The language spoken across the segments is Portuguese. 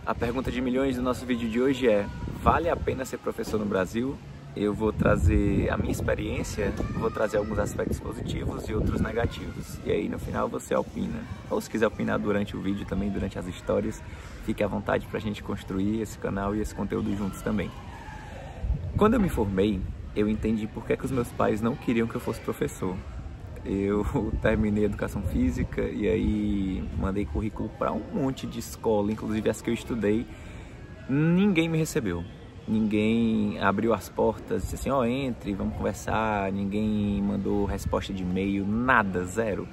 A pergunta de milhões do nosso vídeo de hoje é: vale a pena ser professor no Brasil? Eu vou trazer a minha experiência, vou trazer alguns aspectos positivos e outros negativos. E aí no final você opina. Ou se quiser opinar durante o vídeo também, durante as histórias, fique à vontade para a gente construir esse canal e esse conteúdo juntos também. Quando eu me formei, eu entendi por que os meus pais não queriam que eu fosse professor. Eu terminei educação física e aí mandei currículo para um monte de escola, inclusive as que eu estudei. Ninguém me recebeu. Ninguém abriu as portas, disse assim, ó, entre, vamos conversar. Ninguém mandou resposta de e-mail, nada, zero.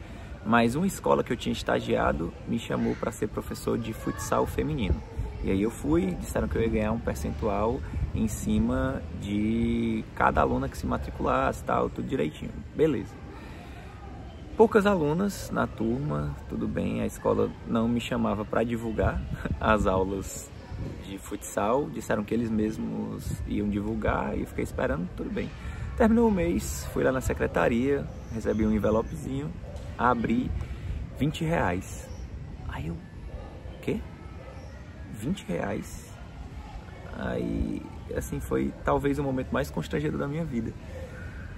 Mas uma escola que eu tinha estagiado me chamou para ser professor de futsal feminino. E aí eu fui, disseram que eu ia ganhar um percentual em cima de cada aluna que se matriculasse, tal, tudo direitinho. Beleza. Poucas alunas na turma, tudo bem, a escola não me chamava para divulgar as aulas de futsal, disseram que eles mesmos iam divulgar e eu fiquei esperando, tudo bem. Terminou o mês, fui lá na secretaria, recebi um envelopezinho, abri R$20. Aí eu, quê? R$20? Aí, assim, foi talvez o momento mais constrangedor da minha vida.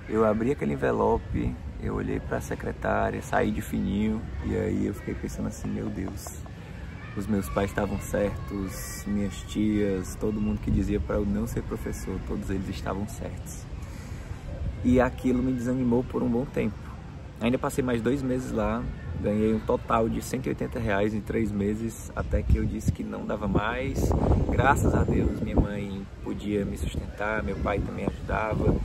Eu abri aquele envelope, eu olhei para a secretária, saí de fininho e aí eu fiquei pensando assim, meu Deus, os meus pais estavam certos, minhas tias, todo mundo que dizia para eu não ser professor, todos eles estavam certos. E aquilo me desanimou por um bom tempo. Ainda passei mais 2 meses lá, ganhei um total de R$180 em 3 meses, até que eu disse que não dava mais. Graças a Deus minha mãe podia me sustentar, meu pai também ajudava.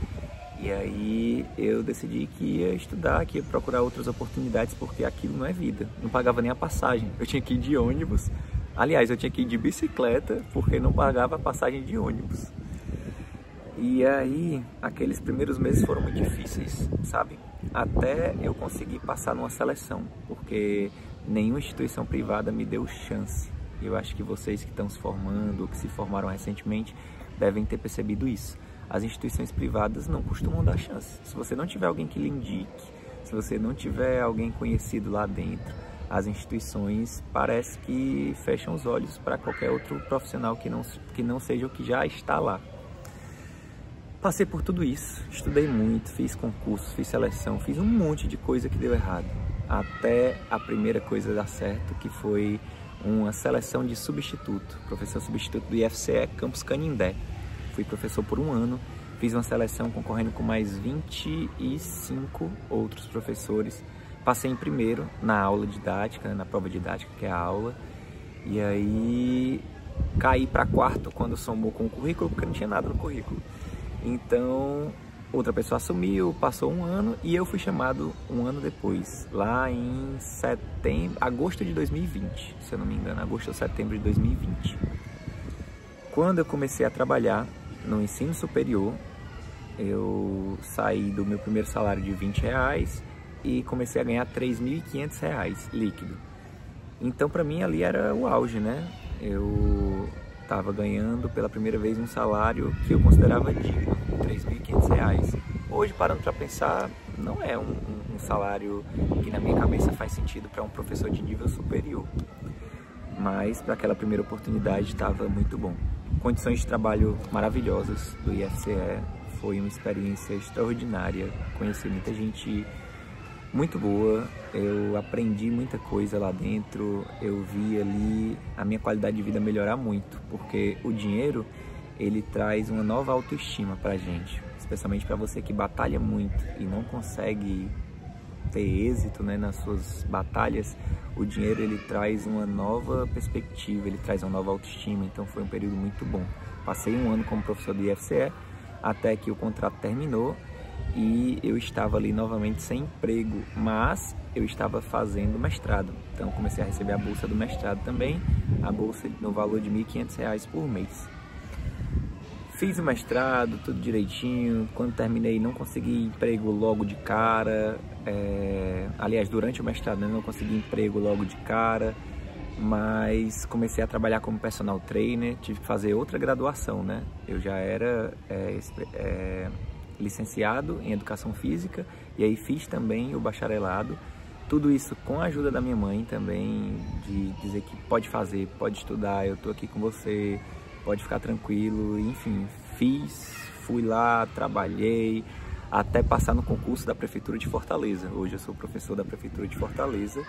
E aí eu decidi que ia estudar, que ia procurar outras oportunidades, porque aquilo não é vida. Não pagava nem a passagem. Eu tinha que ir de ônibus. Aliás, eu tinha que ir de bicicleta, porque não pagava a passagem de ônibus. E aí, aqueles primeiros meses foram muito difíceis, sabe? Até eu conseguir passar numa seleção, porque nenhuma instituição privada me deu chance. Eu acho que vocês que estão se formando, ou que se formaram recentemente, devem ter percebido isso. As instituições privadas não costumam dar chance. Se você não tiver alguém que lhe indique, se você não tiver alguém conhecido lá dentro, as instituições parece que fecham os olhos para qualquer outro profissional que não seja o que já está lá. Passei por tudo isso, estudei muito, fiz concurso, fiz seleção, fiz um monte de coisa que deu errado. Até a primeira coisa dar certo, que foi uma seleção de substituto, professor substituto do IFCE Campus Canindé. Fui professor por 1 ano, fiz uma seleção concorrendo com mais 25 outros professores. Passei em primeiro na aula didática, na prova didática, que é a aula. E aí caí para 4º quando somou com o currículo, porque não tinha nada no currículo. Então outra pessoa assumiu, passou 1 ano e eu fui chamado 1 ano depois, lá em agosto de 2020, se eu não me engano, agosto ou setembro de 2020. Quando eu comecei a trabalhar no ensino superior, eu saí do meu primeiro salário de R$20 e comecei a ganhar R$3.500 líquido. Então para mim ali era o auge, né? Eu estava ganhando pela primeira vez um salário que eu considerava digno, R$3.500. Hoje, parando para pensar, não é um salário que na minha cabeça faz sentido para um professor de nível superior. Mas para aquela primeira oportunidade estava muito bom. Condições de trabalho maravilhosas do IFCE, foi uma experiência extraordinária, conheci muita gente muito boa, eu aprendi muita coisa lá dentro, eu vi ali a minha qualidade de vida melhorar muito, porque o dinheiro, ele traz uma nova autoestima pra gente, especialmente para você que batalha muito e não consegue ter êxito, né, nas suas batalhas. O dinheiro, ele traz uma nova perspectiva, ele traz uma nova autoestima, então foi um período muito bom. Passei 1 ano como professor do IFCE, até que o contrato terminou e eu estava ali novamente sem emprego, mas eu estava fazendo mestrado, então comecei a receber a bolsa do mestrado também, a bolsa no valor de R$1.500 por mês. Fiz o mestrado, tudo direitinho. Quando terminei, não consegui emprego logo de cara. Aliás, durante o mestrado eu não consegui emprego logo de cara, mas comecei a trabalhar como personal trainer. Tive que fazer outra graduação, né? Eu já era licenciado em Educação Física e aí fiz também o bacharelado Tudo isso com a ajuda da minha mãe também, de dizer que pode fazer, pode estudar, eu tô aqui com você, pode ficar tranquilo, enfim, fui lá, trabalhei, até passar no concurso da Prefeitura de Fortaleza. Hoje eu sou professor da Prefeitura de Fortaleza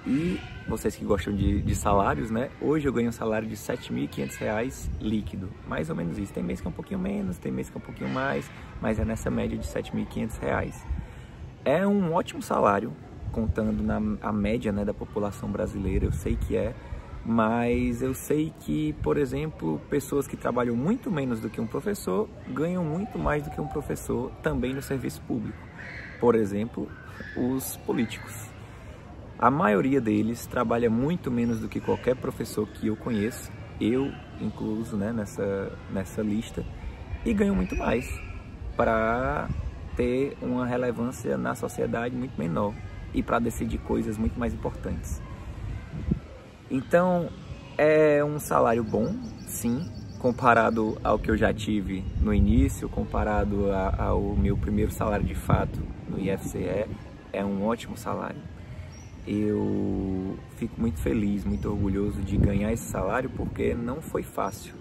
e vocês que gostam de salários, né? Hoje eu ganho um salário de R$ 7.500 líquido, mais ou menos isso. Tem mês que é um pouquinho menos, tem mês que é um pouquinho mais, mas é nessa média de R$ 7.500. É um ótimo salário, contando a média, né, da população brasileira, eu sei que é, mas eu sei que, por exemplo, pessoas que trabalham muito menos do que um professor ganham muito mais do que um professor também no serviço público. Por exemplo, os políticos. A maioria deles trabalha muito menos do que qualquer professor que eu conheço, eu incluso, né, nessa lista, e ganham muito mais para ter uma relevância na sociedade muito menor e para decidir coisas muito mais importantes. Então, é um salário bom, sim, comparado ao que eu já tive no início, comparado ao meu primeiro salário de fato no IFCE, é um ótimo salário. Eu fico muito feliz, muito orgulhoso de ganhar esse salário, porque não foi fácil.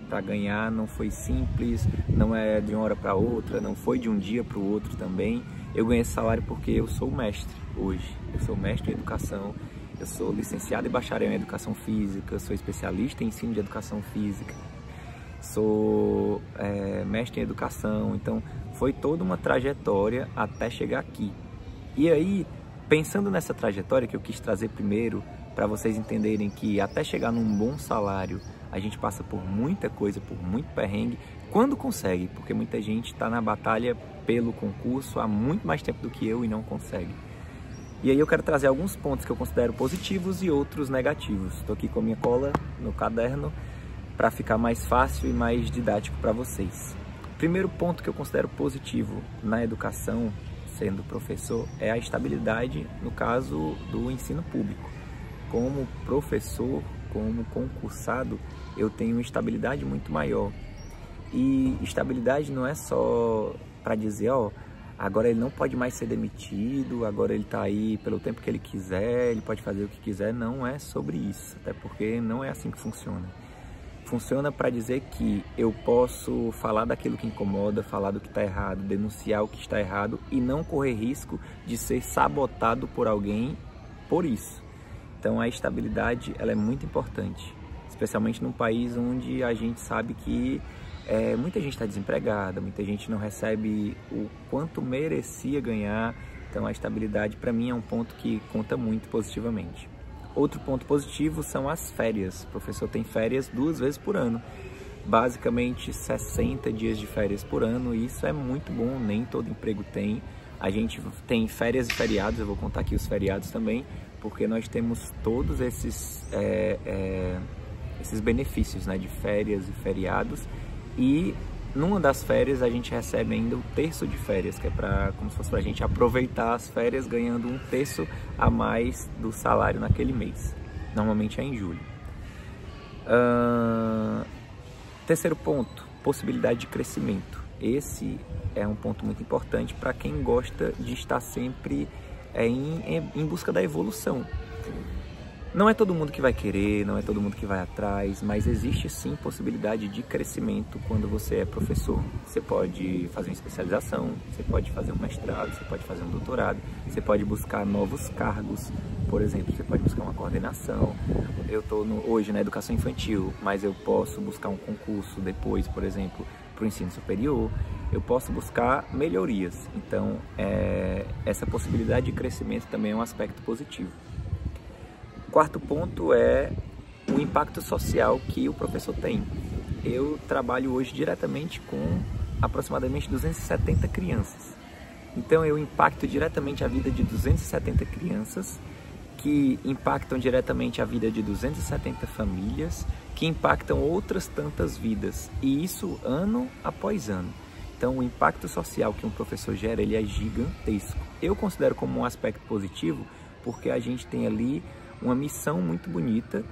Para ganhar não foi simples, não é de uma hora para outra, não foi de um dia para o outro também. Eu ganhei esse salário porque eu sou mestre hoje, eu sou mestre em educação, eu sou licenciado e bacharel em educação física, sou especialista em ensino de educação física, sou mestre em educação, então foi toda uma trajetória até chegar aqui. E aí, pensando nessa trajetória que eu quis trazer primeiro, para vocês entenderem que até chegar num bom salário, a gente passa por muita coisa, por muito perrengue, quando consegue, porque muita gente está na batalha pelo concurso há muito mais tempo do que eu e não consegue. E aí eu quero trazer alguns pontos que eu considero positivos e outros negativos. Estou aqui com a minha cola no caderno para ficar mais fácil e mais didático para vocês. Primeiro ponto que eu considero positivo na educação, sendo professor, é a estabilidade no caso do ensino público. Como professor, como concursado, eu tenho uma estabilidade muito maior. E estabilidade não é só para dizer, ó, agora ele não pode mais ser demitido, agora ele está aí pelo tempo que ele quiser, ele pode fazer o que quiser. Não é sobre isso, até porque não é assim que funciona. Funciona para dizer que eu posso falar daquilo que incomoda, falar do que está errado, denunciar o que está errado e não correr risco de ser sabotado por alguém por isso. Então a estabilidade ela é muito importante, especialmente num país onde a gente sabe que muita gente está desempregada, muita gente não recebe o quanto merecia ganhar. Então a estabilidade para mim é um ponto que conta muito positivamente. Outro ponto positivo são as férias. O professor tem férias 2 vezes por ano, basicamente 60 dias de férias por ano, e isso é muito bom, nem todo emprego tem. A gente tem férias e feriados, eu vou contar aqui os feriados também, porque nós temos todos esses benefícios, né, de férias e feriados, e numa das férias a gente recebe ainda o terço de férias, que é como se fosse para a gente aproveitar as férias ganhando 1/3 a mais do salário naquele mês, normalmente é em julho. Terceiro ponto, possibilidade de crescimento. Esse é um ponto muito importante para quem gosta de estar sempre em busca da evolução. Não é todo mundo que vai querer, não é todo mundo que vai atrás, mas existe sim possibilidade de crescimento quando você é professor. Você pode fazer uma especialização, você pode fazer um mestrado, você pode fazer um doutorado, você pode buscar novos cargos, por exemplo, você pode buscar uma coordenação. Eu estou hoje na educação infantil, mas eu posso buscar um concurso depois, por exemplo, para o ensino superior. Eu posso buscar melhorias. Então, essa possibilidade de crescimento também é um aspecto positivo. Quarto ponto é o impacto social que o professor tem. Eu trabalho hoje diretamente com aproximadamente 270 crianças. Então eu impacto diretamente a vida de 270 crianças, que impactam diretamente a vida de 270 famílias, que impactam outras tantas vidas. E isso ano após ano. Então o impacto social que um professor gera, ele é gigantesco. Eu considero como um aspecto positivo, porque a gente tem ali uma missão muito bonita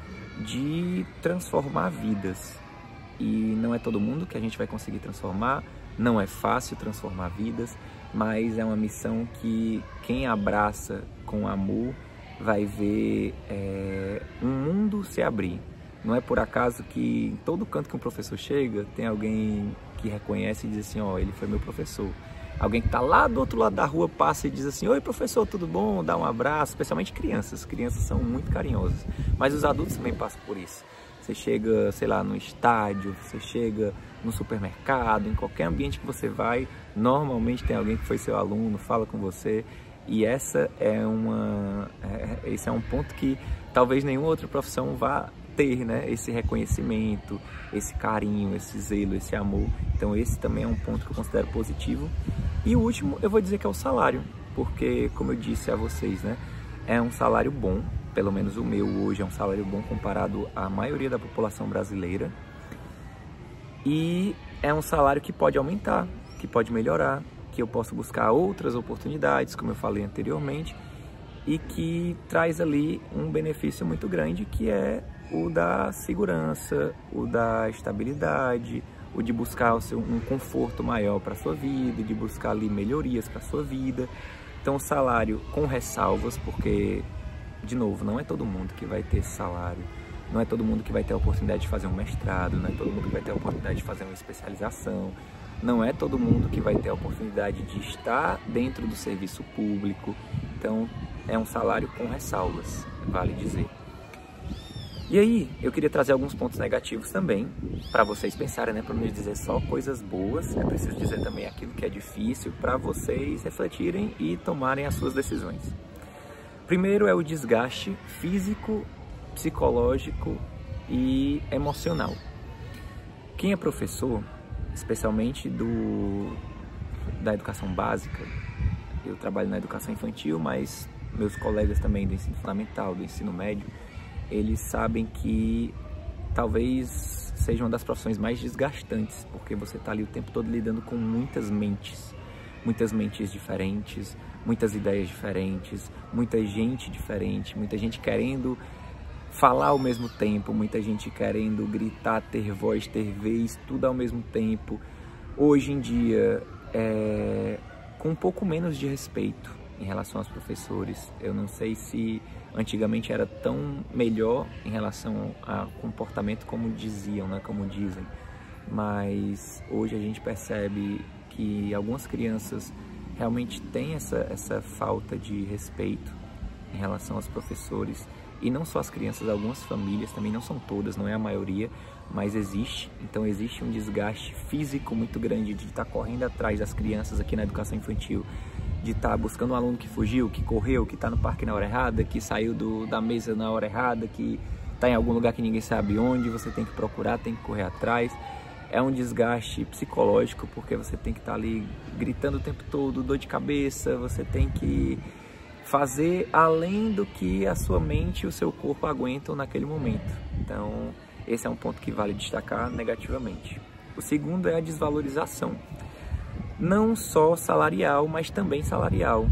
de transformar vidas. E não é todo mundo que a gente vai conseguir transformar, Não é fácil transformar vidas, mas é uma missão que quem abraça com amor vai ver um mundo se abrir. Não é por acaso que em todo canto que um professor chega, tem alguém que reconhece e diz assim, ó, ele foi meu professor. Alguém que está lá do outro lado da rua passa e diz assim, oi professor, tudo bom? Dá um abraço, especialmente crianças. Crianças são muito carinhosas, mas os adultos também passam por isso. Você chega, sei lá, no estádio, você chega no supermercado, em qualquer ambiente que você vai, normalmente tem alguém que foi seu aluno, fala com você. E esse é um ponto que talvez nenhuma outra profissão vá ter, né? Esse reconhecimento, esse carinho, esse zelo, esse amor. Então esse também é um ponto que eu considero positivo. E o último eu vou dizer que é o salário, porque como eu disse a vocês, né? É um salário bom, pelo menos o meu hoje é um salário bom comparado à maioria da população brasileira. E é um salário que pode aumentar, que pode melhorar, que eu posso buscar outras oportunidades, como eu falei anteriormente, e que traz ali um benefício muito grande, que é o da segurança, o da estabilidade, o de buscar um conforto maior para a sua vida, de buscar ali melhorias para a sua vida. Então o salário com ressalvas, porque, de novo, não é todo mundo que vai ter esse salário, não é todo mundo que vai ter a oportunidade de fazer um mestrado, não é todo mundo que vai ter a oportunidade de fazer uma especialização, não é todo mundo que vai ter a oportunidade de estar dentro do serviço público. Então é um salário com ressalvas, vale dizer. E aí, eu queria trazer alguns pontos negativos também, para vocês pensarem, né? Para não dizer só coisas boas, é preciso dizer também aquilo que é difícil, para vocês refletirem e tomarem as suas decisões. Primeiro é o desgaste físico, psicológico e emocional. Quem é professor, especialmente da educação básica, eu trabalho na educação infantil, mas meus colegas também do ensino fundamental, do ensino médio, eles sabem que talvez seja uma das profissões mais desgastantes, porque você está ali o tempo todo lidando com muitas mentes diferentes, muitas ideias diferentes, muita gente diferente, muita gente querendo falar ao mesmo tempo, muita gente querendo gritar, ter voz, ter vez, tudo ao mesmo tempo. Hoje em dia, com um pouco menos de respeito em relação aos professores. Eu não sei se antigamente era tão melhor em relação a comportamento como diziam, né, como dizem, mas hoje a gente percebe que algumas crianças realmente têm essa falta de respeito em relação aos professores, e não só as crianças, algumas famílias também, não são todas, não é a maioria, mas existe. Então existe um desgaste físico muito grande de estar correndo atrás das crianças aqui na educação infantil, de estar buscando um aluno que fugiu, que correu, que está no parque na hora errada, que saiu da mesa na hora errada, que está em algum lugar que ninguém sabe onde, você tem que procurar, tem que correr atrás. É um desgaste psicológico, porque você tem que estar ali gritando o tempo todo, dor de cabeça, você tem que fazer além do que a sua mente e o seu corpo aguentam naquele momento. Então, esse é um ponto que vale destacar negativamente. O segundo é a desvalorização. Não só salarial, mas também salarial.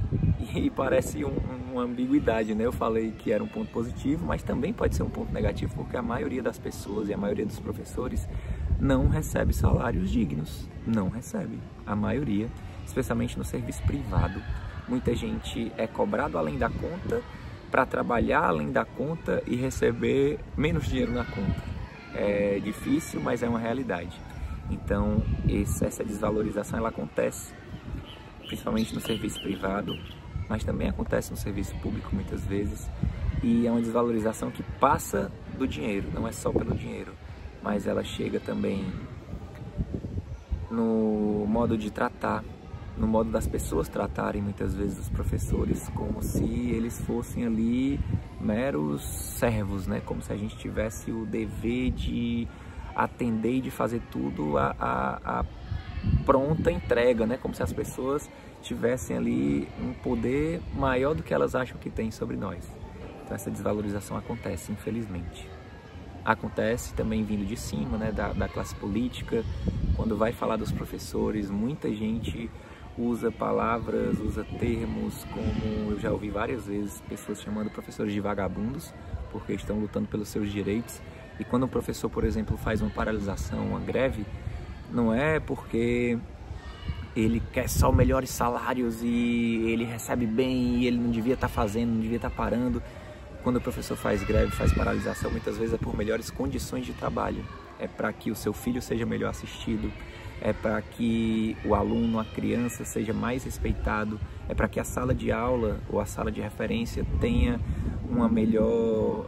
E parece uma ambiguidade, né? Eu falei que era um ponto positivo, mas também pode ser um ponto negativo, porque a maioria das pessoas e a maioria dos professores não recebe salários dignos. Não recebe. A maioria, especialmente no serviço privado. Muita gente é cobrado além da conta para trabalhar além da conta e receber menos dinheiro na conta. É difícil, mas é uma realidade. Então, essa desvalorização ela acontece, principalmente no serviço privado, mas também acontece no serviço público muitas vezes. E é uma desvalorização que passa do dinheiro, não é só pelo dinheiro, mas ela chega também no modo de tratar, no modo das pessoas tratarem muitas vezes os professores como se eles fossem ali meros servos, né? Como se a gente tivesse o dever de atender e de fazer tudo a pronta entrega, né? Como se as pessoas tivessem ali um poder maior do que elas acham que têm sobre nós. Então essa desvalorização acontece, infelizmente. Acontece também vindo de cima, né? Da classe política. Quando vai falar dos professores, muita gente usa palavras, usa termos como eu já ouvi várias vezes, pessoas chamando professores de vagabundos, porque estão lutando pelos seus direitos. E quando um professor, por exemplo, faz uma paralisação, uma greve, não é porque ele quer só melhores salários e ele recebe bem e ele não devia estar fazendo, não devia estar parando. Quando o professor faz greve, faz paralisação, muitas vezes é por melhores condições de trabalho. É para que o seu filho seja melhor assistido, é para que o aluno, a criança, seja mais respeitado, é para que a sala de aula ou a sala de referência tenha uma melhor,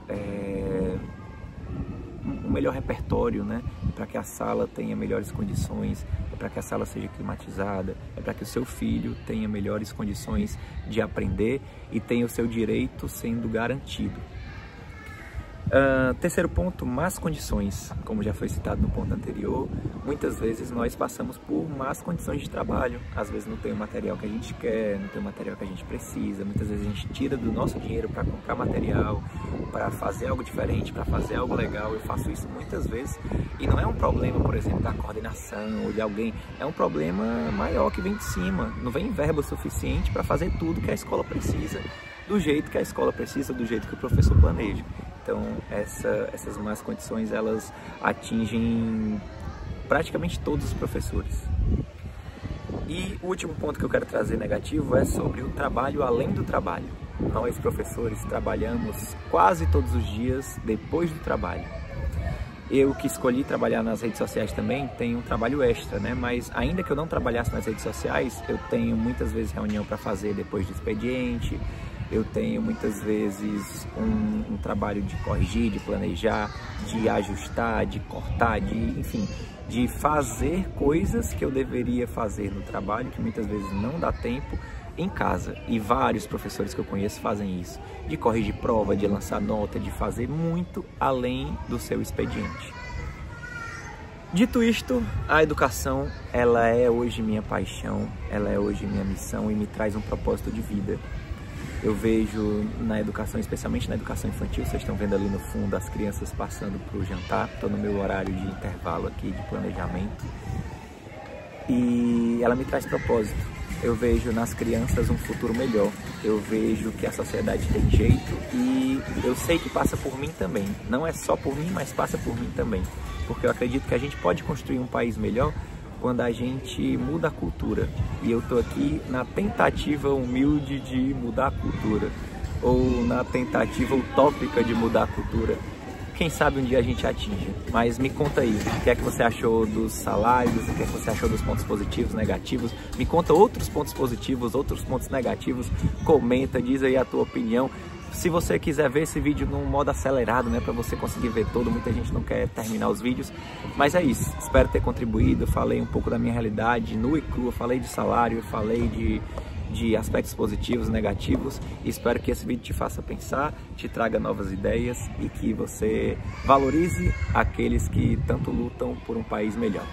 um melhor repertório, né? É para que a sala tenha melhores condições, é para que a sala seja climatizada, é para que o seu filho tenha melhores condições de aprender e tenha o seu direito sendo garantido. Terceiro ponto, más condições. Como já foi citado no ponto anterior, muitas vezes nós passamos por más condições de trabalho. Às vezes não tem o material que a gente quer, não tem o material que a gente precisa. Muitas vezes a gente tira do nosso dinheiro para comprar material, para fazer algo diferente, para fazer algo legal. Eu faço isso muitas vezes e não é um problema, por exemplo, da coordenação ou de alguém. É um problema maior que vem de cima. Não vem verba suficiente para fazer tudo que a escola precisa, do jeito que a escola precisa, do jeito que o professor planeja. Então, essas más condições, elas atingem praticamente todos os professores. E o último ponto que eu quero trazer negativo é sobre o trabalho além do trabalho. Nós, professores, trabalhamos quase todos os dias depois do trabalho. Eu que escolhi trabalhar nas redes sociais também tenho um trabalho extra, né? Mas ainda que eu não trabalhasse nas redes sociais, eu tenho muitas vezes reunião para fazer depois do expediente. Eu tenho muitas vezes um trabalho de corrigir, de planejar, de ajustar, de cortar, enfim, de fazer coisas que eu deveria fazer no trabalho, que muitas vezes não dá tempo, em casa. E vários professores que eu conheço fazem isso, de corrigir prova, de lançar nota, de fazer muito além do seu expediente. Dito isto, a educação, ela é hoje minha paixão, ela é hoje minha missão e me traz um propósito de vida. Eu vejo na educação, especialmente na educação infantil, vocês estão vendo ali no fundo as crianças passando para o jantar. Estou no meu horário de intervalo aqui de planejamento e ela me traz propósito. Eu vejo nas crianças um futuro melhor, eu vejo que a sociedade tem jeito e eu sei que passa por mim também. Não é só por mim, mas passa por mim também, porque eu acredito que a gente pode construir um país melhor quando a gente muda a cultura. E eu estou aqui na tentativa humilde de mudar a cultura, ou na tentativa utópica de mudar a cultura. Quem sabe um dia a gente atinja. Mas me conta aí, o que é que você achou dos salários, o que é que você achou dos pontos positivos, negativos. Me conta outros pontos positivos, outros pontos negativos. Comenta, diz aí a tua opinião. Se você quiser ver esse vídeo num modo acelerado, né, para você conseguir ver todo, muita gente não quer terminar os vídeos, mas é isso, espero ter contribuído. Falei um pouco da minha realidade nua e crua, falei de salário, falei de aspectos positivos, negativos, e espero que esse vídeo te faça pensar, te traga novas ideias e que você valorize aqueles que tanto lutam por um país melhor.